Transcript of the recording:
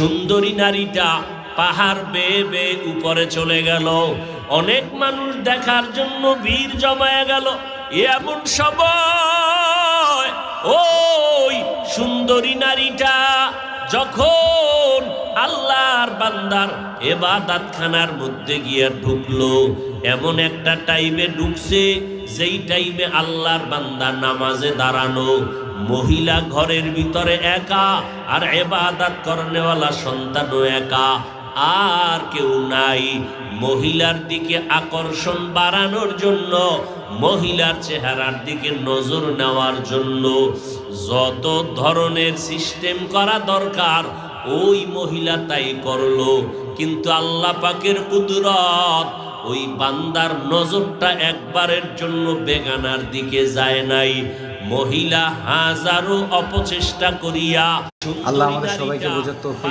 সুন্দরী নারীটা পাহাড় বেয়ে বেয়ে উপরে চলে গেল। অনেক মানুষ দেখার জন্য ভিড় জমায়া গেল। এমন সময় ওই সুন্দরী নারীটা যখন আল্লাহর বান্দার ইবাদতখানার মধ্যে গিয়ে ঢুকলো, এমন একটা টাইমে ঢুকছে যেই টাইমে আল্লাহর বান্দা নামাজে দাঁড়ানো, মহিলা ঘরের ভিতরে একা, আর ইবাদত করনেওয়ালা সন্তানও একা, আর কেউ নাই। মহিলার দিকে আকর্ষণ বাড়ানোর জন্য, মহিলার চেহারার দিকে নজর নেওয়ার জন্য যত ধরনের সিস্টেম করা দরকার ওই মহিলা তাই করলো। কিন্তু আল্লাহ পাকের কুদরত, ওই বান্দার নজরটা একবারের জন্য বেগানার দিকে যায় নাই। মহিলা হাজারো অপচেষ্টা করিয়া আল্লাহ আমাদের সবাইকে বোঝার তৌফিক